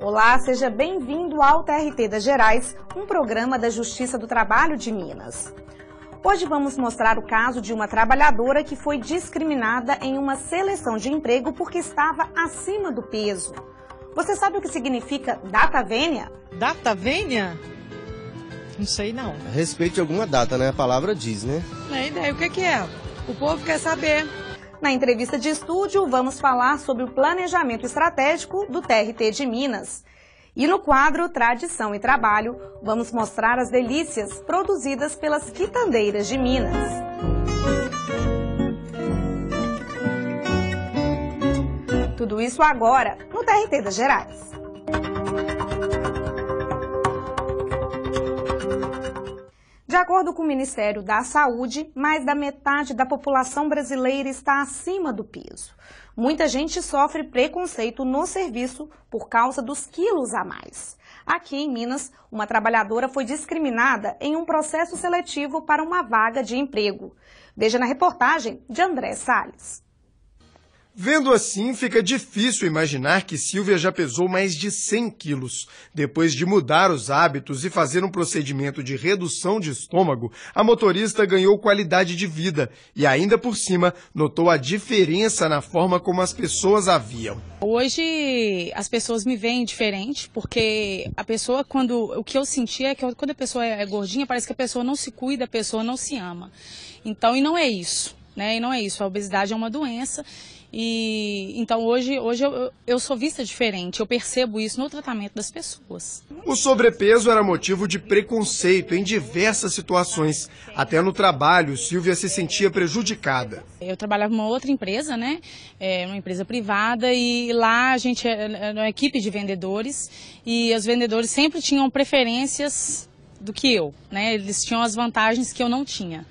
Olá, seja bem-vindo ao TRT das Gerais, um programa da Justiça do Trabalho de Minas. Hoje vamos mostrar o caso de uma trabalhadora que foi discriminada em uma seleção de emprego porque estava acima do peso. Você sabe o que significa data vênia? Data vênia? Não sei não. A respeito de alguma data, né? A palavra diz, né? Não é ideia. O que é? O povo quer saber. Na entrevista de estúdio, vamos falar sobre o planejamento estratégico do TRT de Minas. E no quadro Tradição e Trabalho, vamos mostrar as delícias produzidas pelas quitandeiras de Minas. Tudo isso agora no TRT das Gerais. De acordo com o Ministério da Saúde, mais da metade da população brasileira está acima do peso. Muita gente sofre preconceito no serviço por causa dos quilos a mais. Aqui em Minas, uma trabalhadora foi discriminada em um processo seletivo para uma vaga de emprego. Veja na reportagem de André Salles. Vendo assim, fica difícil imaginar que Silvia já pesou mais de 100 quilos. Depois de mudar os hábitos e fazer um procedimento de redução de estômago, a motorista ganhou qualidade de vida e, ainda por cima, notou a diferença na forma como as pessoas a viam. Hoje as pessoas me veem diferente, porque a pessoa, o que eu senti é que quando a pessoa é gordinha, parece que a pessoa não se cuida, a pessoa não se ama. Então, e não é isso, né? E não é isso. A obesidade é uma doença. Então hoje eu sou vista diferente, eu percebo isso no tratamento das pessoas. O sobrepeso era motivo de preconceito em diversas situações. Até no trabalho, Silvia se sentia prejudicada. Eu trabalhava numa outra empresa, né? Uma empresa privada, e lá a gente era uma equipe de vendedores e os vendedores sempre tinham preferências do que eu, né? Eles tinham as vantagens que eu não tinha.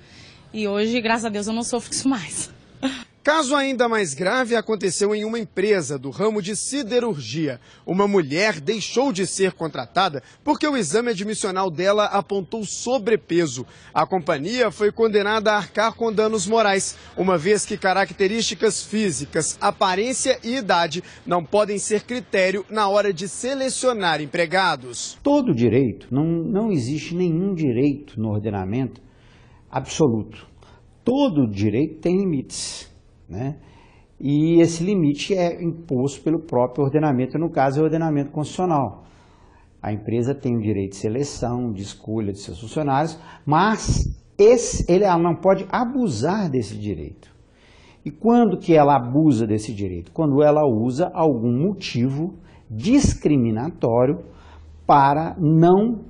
E hoje, graças a Deus, eu não sofro isso mais. Caso ainda mais grave aconteceu em uma empresa do ramo de siderurgia. Uma mulher deixou de ser contratada porque o exame admissional dela apontou sobrepeso. A companhia foi condenada a arcar com danos morais, uma vez que características físicas, aparência e idade não podem ser critério na hora de selecionar empregados. Todo direito, não existe nenhum direito no ordenamento absoluto. Todo direito tem limites. Né? E esse limite é imposto pelo próprio ordenamento, no caso é o ordenamento constitucional. A empresa tem o direito de seleção, de escolha de seus funcionários, mas ela não pode abusar desse direito. E quando que ela abusa desse direito? Quando ela usa algum motivo discriminatório para não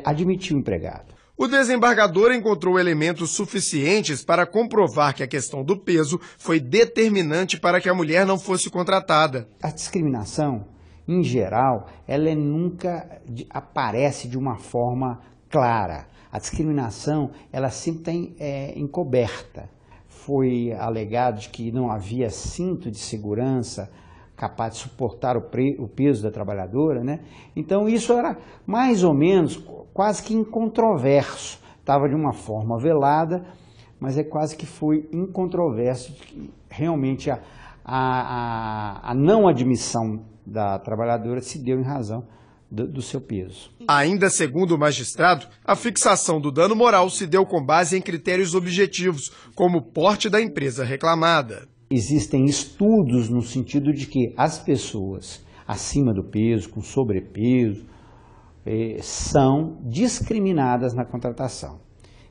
admitir o empregado. O desembargador encontrou elementos suficientes para comprovar que a questão do peso foi determinante para que a mulher não fosse contratada. A discriminação, em geral, ela nunca aparece de uma forma clara. A discriminação, ela sempre tem encoberta. Foi alegado de que não havia cinto de segurança capaz de suportar o peso da trabalhadora, né? Então isso era mais ou menos quase que incontroverso. Estava de uma forma velada, mas quase que foi incontroverso. Realmente a não admissão da trabalhadora se deu em razão do seu peso. Ainda segundo o magistrado, a fixação do dano moral se deu com base em critérios objetivos, como o porte da empresa reclamada. Existem estudos no sentido de que as pessoas acima do peso, com sobrepeso, são discriminadas na contratação.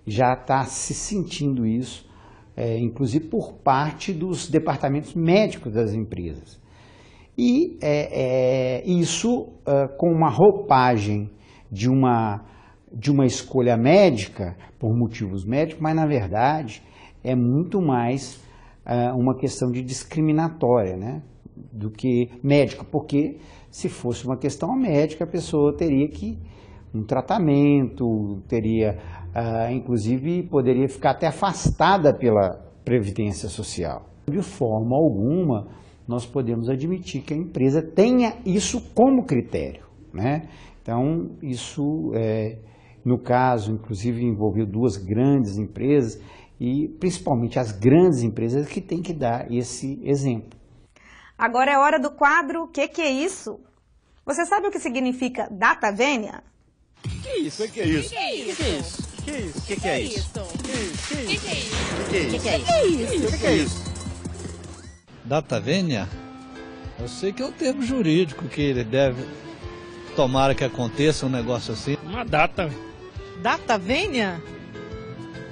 Já está se sentindo isso, inclusive por parte dos departamentos médicos das empresas. E isso com uma roupagem de uma escolha médica, por motivos médicos, mas na verdade é muito mais uma questão de discriminatória, né? do que médico, porque se fosse uma questão médica, a pessoa teria que um tratamento, teria, inclusive, poderia ficar até afastada pela Previdência Social. De forma alguma, nós podemos admitir que a empresa tenha isso como critério, né? Então, isso, no caso, inclusive, envolveu duas grandes empresas e, principalmente, as grandes empresas que têm que dar esse exemplo. Agora é hora do quadro Que é isso? Você sabe o que significa data vênia? Que é isso? Que é isso? Que é isso? Que é isso? Que é isso? Que é isso? Data vênia? Eu sei que é um termo jurídico que ele deve... Tomara que aconteça um negócio assim. Uma data. Data vênia?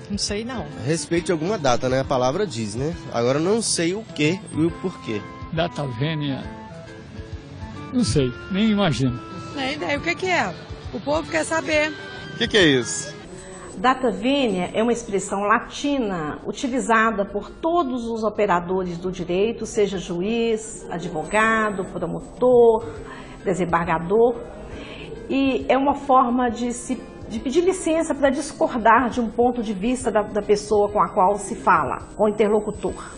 Não sei não. Respeite alguma data, né? A palavra diz, né? Agora eu não sei o que e o porquê. Data vênia? Não sei, nem imagino. Nem ideia. O que é? O povo quer saber. O que é isso? Data vênia é uma expressão latina utilizada por todos os operadores do direito, seja juiz, advogado, promotor, desembargador, e é uma forma de pedir licença para discordar de um ponto de vista da pessoa com a qual se fala, com o interlocutor.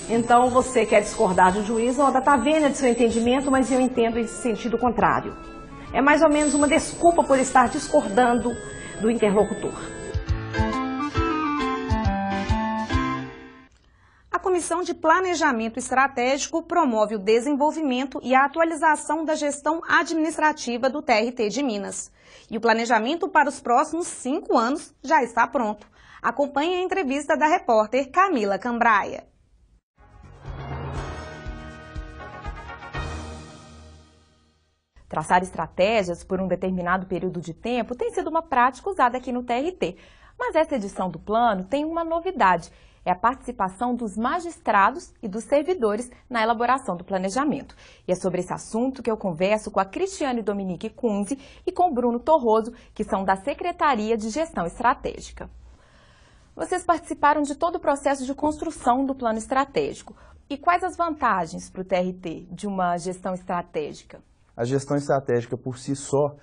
Então, você quer discordar de um juiz, ó, data vênia de seu entendimento, mas eu entendo em sentido contrário. É mais ou menos uma desculpa por estar discordando do interlocutor. A Comissão de Planejamento Estratégico promove o desenvolvimento e a atualização da gestão administrativa do TRT de Minas. E o planejamento para os próximos 5 anos já está pronto. Acompanhe a entrevista da repórter Camila Cambraia. Traçar estratégias por um determinado período de tempo tem sido uma prática usada aqui no TRT. Mas essa edição do plano tem uma novidade. É a participação dos magistrados e dos servidores na elaboração do planejamento. E é sobre esse assunto que eu converso com a Cristiane Dominique Kunze e com o Bruno Torroso, que são da Secretaria de Gestão Estratégica. Vocês participaram de todo o processo de construção do plano estratégico. E quais as vantagens para o TRT de uma gestão estratégica? A gestão estratégica por si só,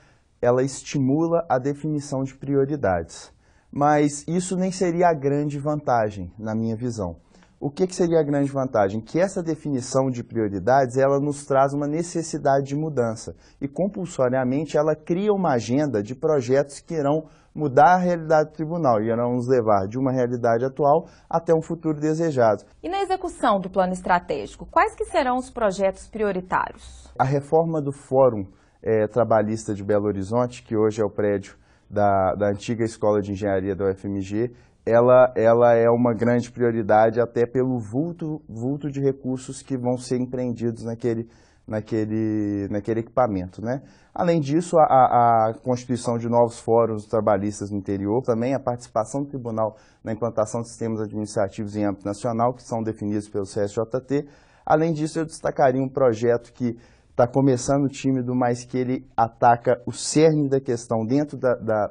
ela estimula a definição de prioridades. Mas isso nem seria a grande vantagem, na minha visão. O que seria a grande vantagem? Que essa definição de prioridades, ela nos traz uma necessidade de mudança. E, compulsoriamente, ela cria uma agenda de projetos que irão mudar a realidade do tribunal e irão nos levar de uma realidade atual até um futuro desejado. E na execução do plano estratégico, quais que serão os projetos prioritários? A reforma do Fórum Trabalhista de Belo Horizonte, que hoje é o prédio da antiga Escola de Engenharia da UFMG, ela é uma grande prioridade até pelo vulto de recursos que vão ser empreendidos naquele equipamento, né? Além disso, a constituição de novos fóruns trabalhistas no interior, também a participação do tribunal na implantação de sistemas administrativos em âmbito nacional, que são definidos pelo CSJT. Além disso, eu destacaria um projeto que está começando tímido, mas que ele ataca o cerne da questão dentro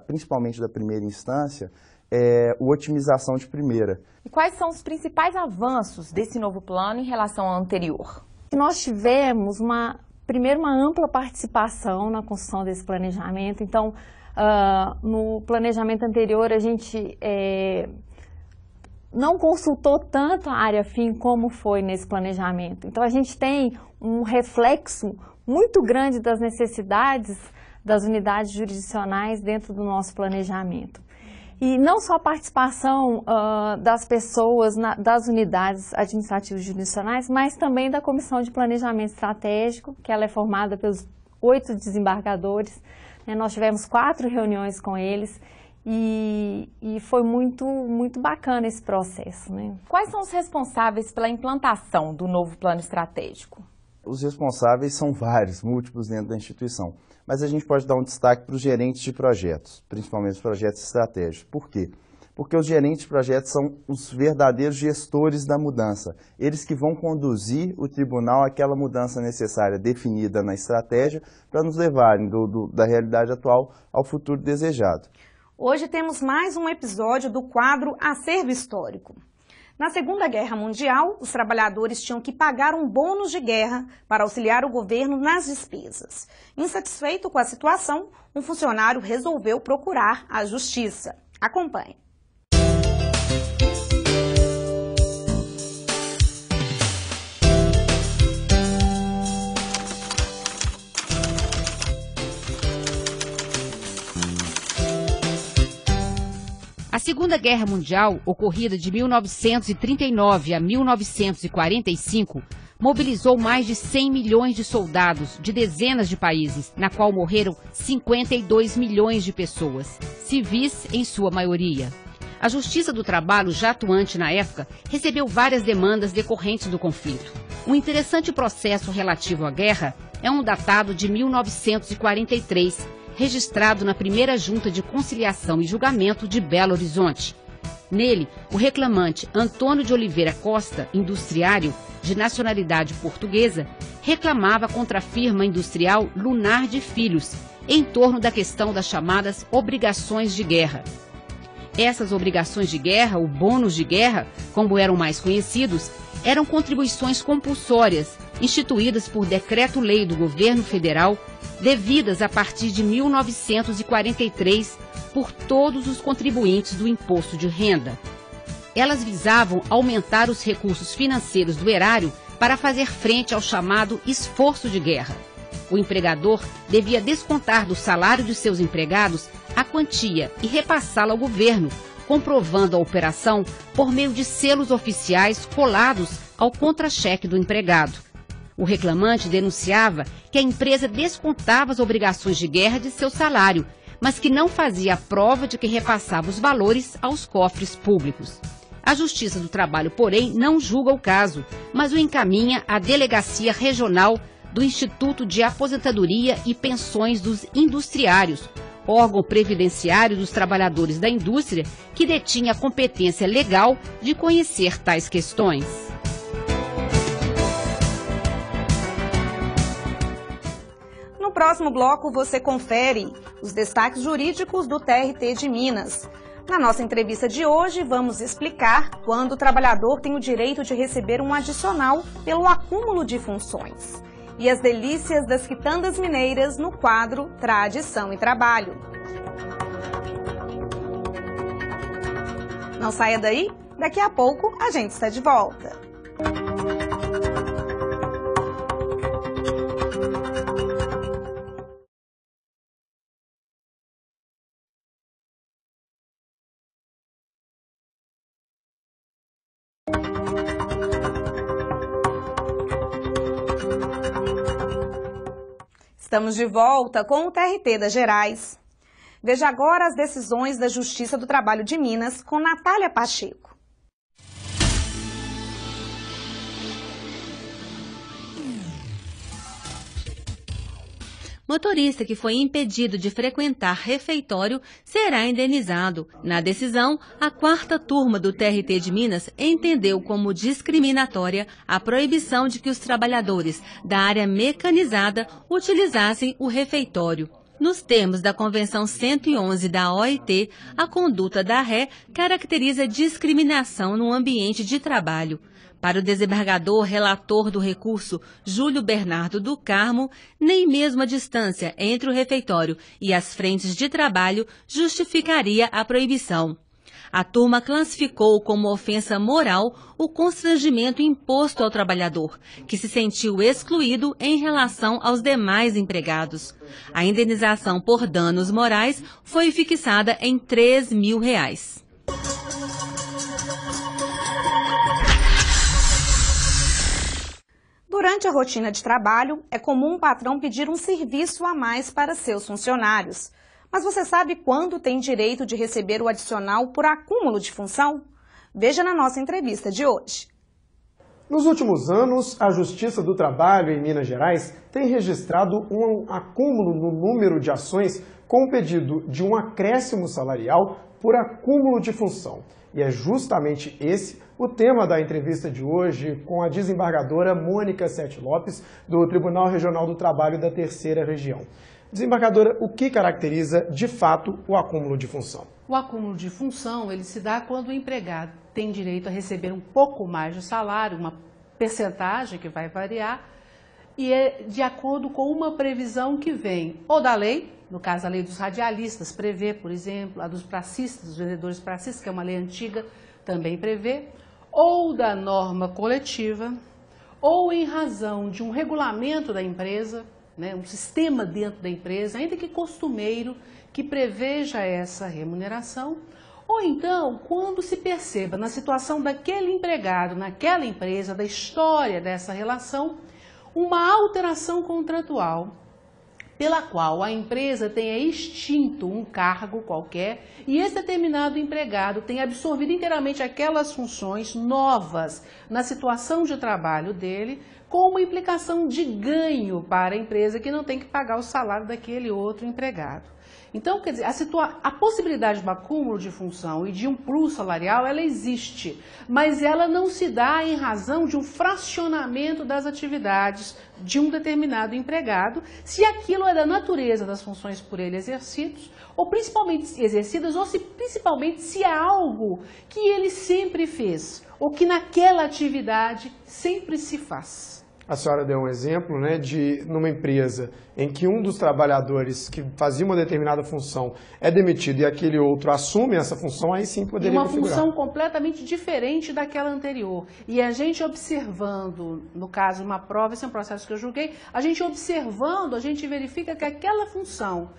principalmente da primeira instância, a otimização de primeira. E quais são os principais avanços desse novo plano em relação ao anterior? Nós tivemos primeiro uma ampla participação na construção desse planejamento. Então, no planejamento anterior, a gente não consultou tanto a área fim como foi nesse planejamento. Então, a gente tem um reflexo muito grande das necessidades das unidades jurisdicionais dentro do nosso planejamento. E não só a participação das pessoas das unidades administrativas jurisdicionais, mas também da Comissão de Planejamento Estratégico, que ela é formada pelos 8 desembargadores. Nós tivemos 4 reuniões com eles e foi muito bacana esse processo, né? Quais são os responsáveis pela implantação do novo plano estratégico? Os responsáveis são vários, múltiplos dentro da instituição. Mas a gente pode dar um destaque para os gerentes de projetos, principalmente os projetos estratégicos. Por quê? Porque os gerentes de projetos são os verdadeiros gestores da mudança. Eles que vão conduzir o tribunal àquela mudança necessária definida na estratégia para nos levarem da realidade atual ao futuro desejado. Hoje temos mais um episódio do quadro Acervo Histórico. Na Segunda Guerra Mundial, os trabalhadores tinham que pagar um bônus de guerra para auxiliar o governo nas despesas. Insatisfeito com a situação, um funcionário resolveu procurar a justiça. Acompanhe. A Segunda Guerra Mundial, ocorrida de 1939 a 1945, mobilizou mais de 100 milhões de soldados de dezenas de países, na qual morreram 52 milhões de pessoas, civis em sua maioria. A Justiça do Trabalho, já atuante na época, recebeu várias demandas decorrentes do conflito. Um interessante processo relativo à guerra é um datado de 1943, registrado na primeira Junta de Conciliação e Julgamento de Belo Horizonte. Nele, o reclamante Antônio de Oliveira Costa, industriário de nacionalidade portuguesa, reclamava contra a firma industrial Lunar de Filhos, em torno da questão das chamadas obrigações de guerra. Essas obrigações de guerra, ou bônus de guerra, como eram mais conhecidos, eram contribuições compulsórias, instituídas por decreto-lei do governo federal, devidas a partir de 1943 por todos os contribuintes do imposto de renda. Elas visavam aumentar os recursos financeiros do erário para fazer frente ao chamado esforço de guerra. O empregador devia descontar do salário de seus empregados a quantia e repassá-la ao governo, comprovando a operação por meio de selos oficiais colados ao contra-cheque do empregado. O reclamante denunciava que a empresa descontava as obrigações de guerra de seu salário, mas que não fazia a prova de que repassava os valores aos cofres públicos. A Justiça do Trabalho, porém, não julga o caso, mas o encaminha à Delegacia Regional do Instituto de Aposentadoria e Pensões dos Industriários, órgão previdenciário dos trabalhadores da indústria que detinha a competência legal de conhecer tais questões. No próximo bloco, você confere os destaques jurídicos do TRT de Minas. Na nossa entrevista de hoje, vamos explicar quando o trabalhador tem o direito de receber um adicional pelo acúmulo de funções. E as delícias das quitandas mineiras no quadro Tradição e Trabalho. Não saia daí, daqui a pouco a gente está de volta. Estamos de volta com o TRT das Gerais. Veja agora as decisões da Justiça do Trabalho de Minas com Natália Pacheco. Motorista que foi impedido de frequentar refeitório será indenizado. Na decisão, a 4ª turma do TRT de Minas entendeu como discriminatória a proibição de que os trabalhadores da área mecanizada utilizassem o refeitório. Nos termos da Convenção 111 da OIT, a conduta da ré caracteriza discriminação no ambiente de trabalho. Para o desembargador relator do recurso, Júlio Bernardo do Carmo, nem mesmo a distância entre o refeitório e as frentes de trabalho justificaria a proibição. A turma classificou como ofensa moral o constrangimento imposto ao trabalhador, que se sentiu excluído em relação aos demais empregados. A indenização por danos morais foi fixada em R$ 3.000. Durante a rotina de trabalho, é comum o patrão pedir um serviço a mais para seus funcionários. Mas você sabe quando tem direito de receber o adicional por acúmulo de função? Veja na nossa entrevista de hoje. Nos últimos anos, a Justiça do Trabalho em Minas Gerais tem registrado um acúmulo no número de ações com o pedido de um acréscimo salarial por acúmulo de função. E é justamente esse o tema da entrevista de hoje com a desembargadora Mônica Sete Lopes, do Tribunal Regional do Trabalho da 3ª Região. Desembargadora, o que caracteriza, de fato, o acúmulo de função? O acúmulo de função, ele se dá quando o empregado tem direito a receber um pouco mais de salário, uma percentagem que vai variar, e é de acordo com uma previsão que vem ou da lei, no caso a lei dos radialistas prevê, por exemplo, a dos pracistas, dos vendedores pracistas, que é uma lei antiga, também prevê, ou da norma coletiva, ou em razão de um regulamento da empresa, né, um sistema dentro da empresa, ainda que costumeiro, que preveja essa remuneração, ou então quando se perceba na situação daquele empregado, naquela empresa, da história dessa relação, uma alteração contratual pela qual a empresa tenha extinto um cargo qualquer e esse determinado empregado tenha absorvido inteiramente aquelas funções novas na situação de trabalho dele, com uma implicação de ganho para a empresa que não tem que pagar o salário daquele outro empregado. Então, quer dizer, a possibilidade do acúmulo de função e de um plus salarial, ela existe, mas ela não se dá em razão de um fracionamento das atividades de um determinado empregado, se aquilo é da natureza das funções por ele exercidas, ou principalmente exercidas, ou principalmente se é algo que ele sempre fez, ou que naquela atividade sempre se faz. A senhora deu um exemplo, né, de numa empresa em que um dos trabalhadores que fazia uma determinada função é demitido e aquele outro assume essa função, aí sim poderia configurar. Uma função completamente diferente daquela anterior. E a gente observando, no caso uma prova, esse é um processo que eu julguei, a gente observando, a gente verifica que aquela função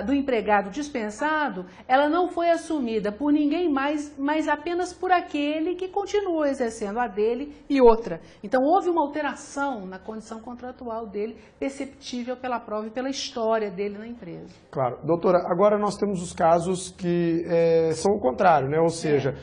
do empregado dispensado, ela não foi assumida por ninguém mais, mas apenas por aquele que continuou exercendo a dele e outra. Então, houve uma alteração na condição contratual dele, perceptível pela prova e pela história dele na empresa. Claro. Doutora, agora nós temos os casos que são o contrário, né? Ou seja,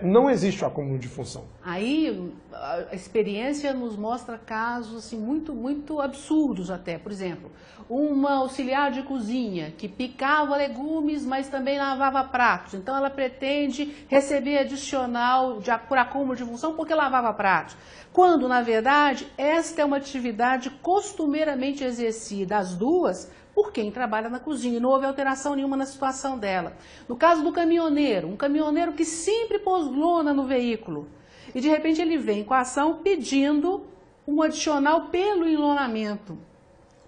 não existe o acúmulo de função. Aí, a experiência nos mostra casos assim, muito absurdos até. Por exemplo, uma auxiliar de cozinha que picava legumes, mas também lavava pratos. Então, ela pretende receber adicional por acúmulo de função porque lavava pratos. Quando, na verdade, esta é uma atividade costumeiramente exercida, as duas, por quem trabalha na cozinha. E não houve alteração nenhuma na situação dela. No caso do caminhoneiro, um caminhoneiro que sempre pôs lona no veículo. E, de repente, ele vem com a ação pedindo um adicional pelo enlonamento,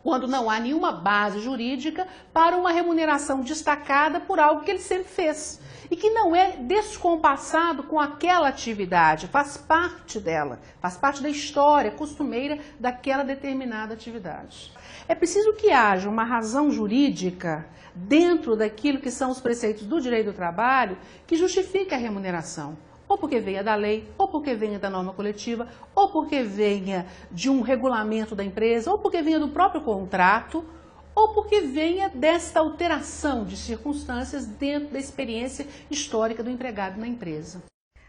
quando não há nenhuma base jurídica para uma remuneração destacada por algo que ele sempre fez. E que não é descompassado com aquela atividade, faz parte dela, faz parte da história costumeira daquela determinada atividade. É preciso que haja uma razão jurídica dentro daquilo que são os preceitos do direito do trabalho que justifique a remuneração. Ou porque venha da lei, ou porque venha da norma coletiva, ou porque venha de um regulamento da empresa, ou porque venha do próprio contrato, ou porque venha desta alteração de circunstâncias dentro da experiência histórica do empregado na empresa.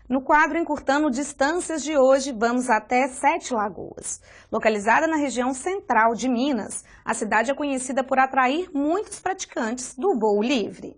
No quadro Encurtando Distâncias de hoje, vamos até Sete Lagoas. Localizada na região central de Minas, a cidade é conhecida por atrair muitos praticantes do voo livre.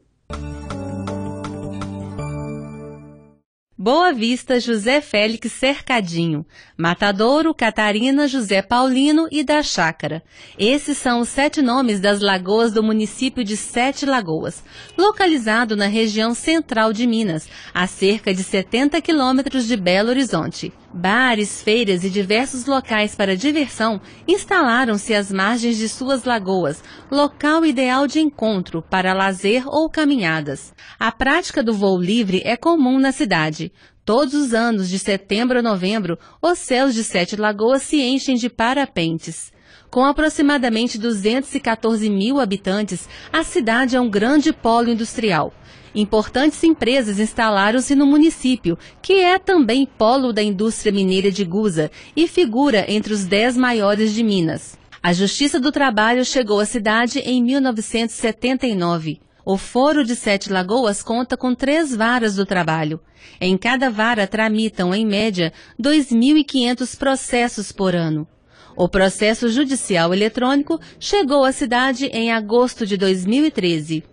Boa Vista, José Félix Cercadinho, Matadouro, Catarina, José Paulino e da Chácara. Esses são os 7 nomes das lagoas do município de Sete Lagoas, localizado na região central de Minas, a cerca de 70 quilômetros de Belo Horizonte. Bares, feiras e diversos locais para diversão instalaram-se às margens de suas lagoas, local ideal de encontro para lazer ou caminhadas. A prática do voo livre é comum na cidade. Todos os anos, de setembro a novembro, os céus de Sete Lagoas se enchem de parapentes. Com aproximadamente 214 mil habitantes, a cidade é um grande polo industrial. Importantes empresas instalaram-se no município, que é também polo da indústria mineira de Gusa e figura entre os 10 maiores de Minas. A Justiça do Trabalho chegou à cidade em 1979. O Foro de Sete Lagoas conta com 3 varas do trabalho. Em cada vara tramitam, em média, 2.500 processos por ano. O processo judicial eletrônico chegou à cidade em agosto de 2013.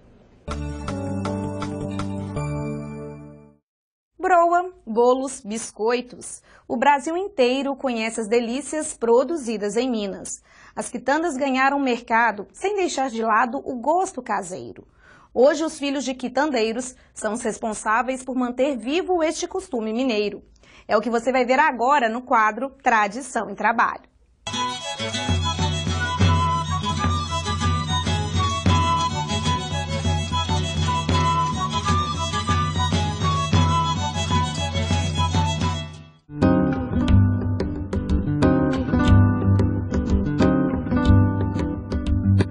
Broa, bolos, biscoitos. O Brasil inteiro conhece as delícias produzidas em Minas. as quitandas ganharam mercado sem deixar de lado o gosto caseiro. Hoje, os filhos de quitandeiros são os responsáveis por manter vivo este costume mineiro. É o que você vai ver agora no quadro Tradição e Trabalho.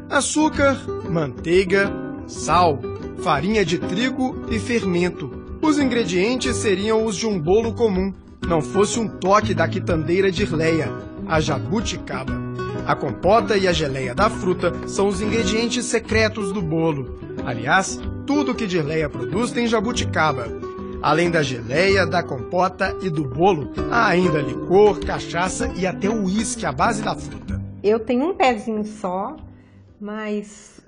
Açúcar, manteiga, sal, farinha de trigo e fermento. Os ingredientes seriam os de um bolo comum, não fosse um toque da quitandeira Dirleia, a jabuticaba. A compota e a geleia da fruta são os ingredientes secretos do bolo. Aliás, tudo que Dirleia produz tem jabuticaba. Além da geleia, da compota e do bolo, há ainda licor, cachaça e até o uísque à base da fruta. Eu tenho um pezinho só, mas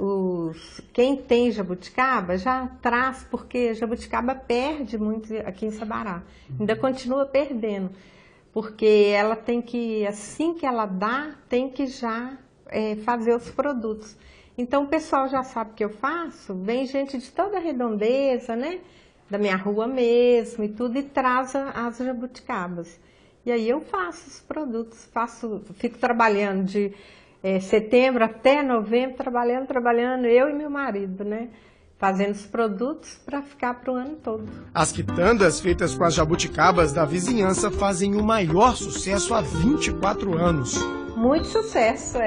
quem tem jabuticaba já traz, porque jabuticaba perde muito aqui em Sabará. Ainda continua perdendo, porque ela tem que, assim que ela dá, tem que já fazer os produtos. Então o pessoal já sabe o que eu faço, vem gente de toda a redondeza, né? Da minha rua mesmo e tudo, e traz as jabuticabas. E aí eu faço os produtos, fico trabalhando de setembro até novembro, trabalhando, eu e meu marido, né? Fazendo os produtos para ficar para o ano todo. As quitandas feitas com as jabuticabas da vizinhança fazem o maior sucesso há 24 anos. Muito sucesso,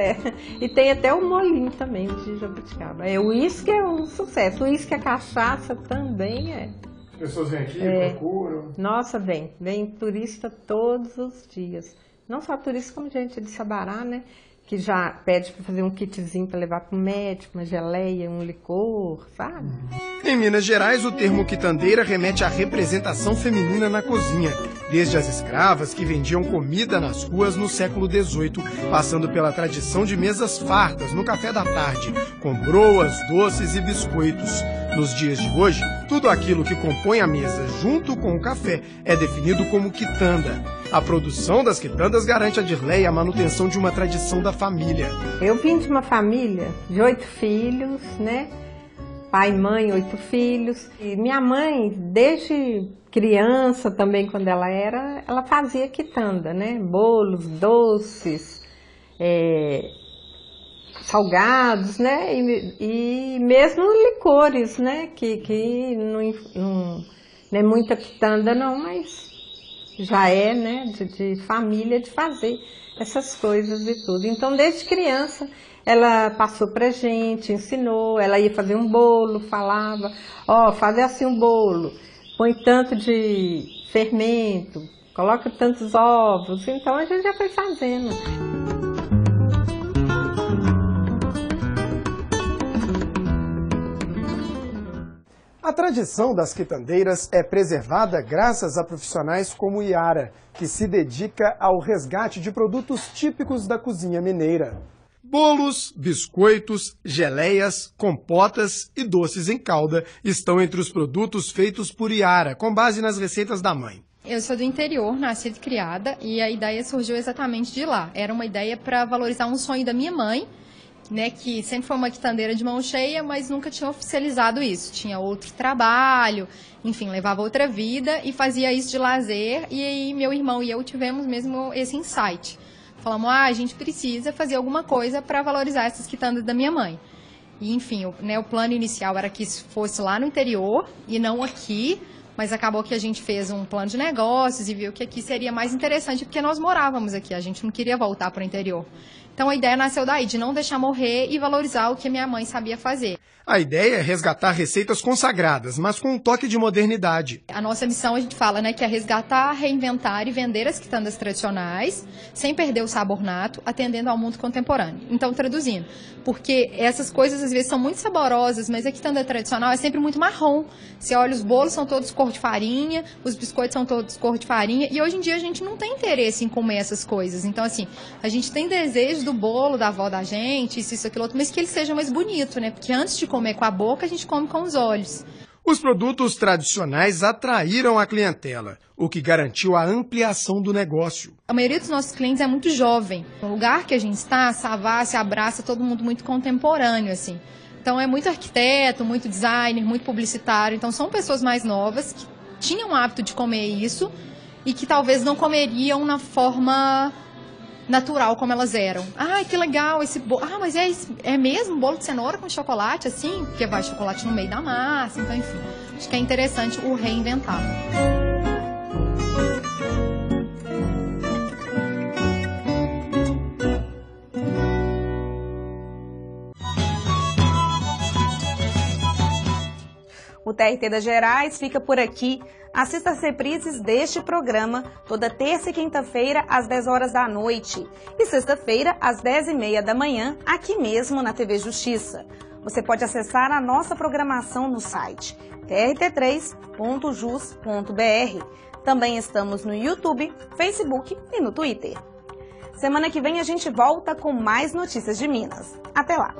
E tem até o molinho também de jabuticaba. O uísque é um sucesso, o uísque, a cachaça também é. As pessoas vêm aqui, procuram? Nossa, vem turista todos os dias. Não só turista, como gente de Sabará, né? Que já pede para fazer um kitzinho para levar para o médico, uma geleia, um licor, sabe? Em Minas Gerais, o termo quitandeira remete à representação feminina na cozinha, desde as escravas que vendiam comida nas ruas no século XVIII, passando pela tradição de mesas fartas no café da tarde, com broas, doces e biscoitos. Nos dias de hoje, tudo aquilo que compõe a mesa junto com o café é definido como quitanda. A produção das quitandas garante a Dirleia a manutenção de uma tradição da família. Eu vim de uma família de 8 filhos, né? Pai e mãe, 8 filhos. E minha mãe, desde criança também, quando ela fazia quitanda, né? Bolos, doces, salgados, né? E mesmo licores, né? Que não é muita quitanda não, mas já né? De família, de fazer essas coisas e tudo. Então, desde criança, ela passou pra gente, ensinou, ela ia fazer um bolo, falava, fazer assim um bolo, põe tanto de fermento, coloca tantos ovos, então a gente já foi fazendo. A tradição das quitandeiras é preservada graças a profissionais como Iara, que se dedica ao resgate de produtos típicos da cozinha mineira. Bolos, biscoitos, geleias, compotas e doces em calda estão entre os produtos feitos por Iara, com base nas receitas da mãe. Eu sou do interior, nascida e criada, e a ideia surgiu exatamente de lá. Era uma ideia para valorizar um sonho da minha mãe, né, que sempre foi uma quitandeira de mão cheia, mas nunca tinha oficializado isso. Tinha outro trabalho, enfim, levava outra vida e fazia isso de lazer. E aí meu irmão e eu tivemos mesmo esse insight. Falamos, a gente precisa fazer alguma coisa para valorizar essas quitandas da minha mãe. E, enfim, o plano inicial era que isso fosse lá no interior e não aqui, mas acabou que a gente fez um plano de negócios e viu que aqui seria mais interessante, porque nós morávamos aqui, a gente não queria voltar para o interior. Então a ideia nasceu daí, de não deixar morrer e valorizar o que minha mãe sabia fazer. A ideia é resgatar receitas consagradas, mas com um toque de modernidade. A nossa missão, a gente fala, né, que é resgatar, reinventar e vender as quitandas tradicionais, sem perder o sabor nato, atendendo ao mundo contemporâneo. Então, traduzindo, porque essas coisas às vezes são muito saborosas, mas a quitanda tradicional é sempre muito marrom. Você olha, os bolos são todos cor de farinha, os biscoitos são todos cor de farinha, e hoje em dia a gente não tem interesse em comer essas coisas. Então, assim, a gente tem desejo do bolo da avó da gente, isso, aquilo outro, mas que ele seja mais bonito, né? Porque antes de comer com a boca, a gente come com os olhos. Os produtos tradicionais atraíram a clientela, o que garantiu a ampliação do negócio. A maioria dos nossos clientes é muito jovem. O lugar que a gente está, se abraça todo mundo muito contemporâneo, assim. Então é muito arquiteto, muito designer, muito publicitário. Então são pessoas mais novas que tinham o hábito de comer isso e que talvez não comeriam na forma natural como elas eram. Ah, que legal esse bolo. Ah, mas é mesmo bolo de cenoura com chocolate, assim? Porque vai chocolate no meio da massa. Então, enfim, acho que é interessante o reinventar. O TRT das Gerais fica por aqui. Assista as reprises deste programa toda terça e quinta-feira às 10 horas da noite e sexta-feira às 10h30 da manhã aqui mesmo na TV Justiça. Você pode acessar a nossa programação no site trt3.jus.br. Também estamos no YouTube, Facebook e no Twitter. Semana que vem a gente volta com mais notícias de Minas. Até lá!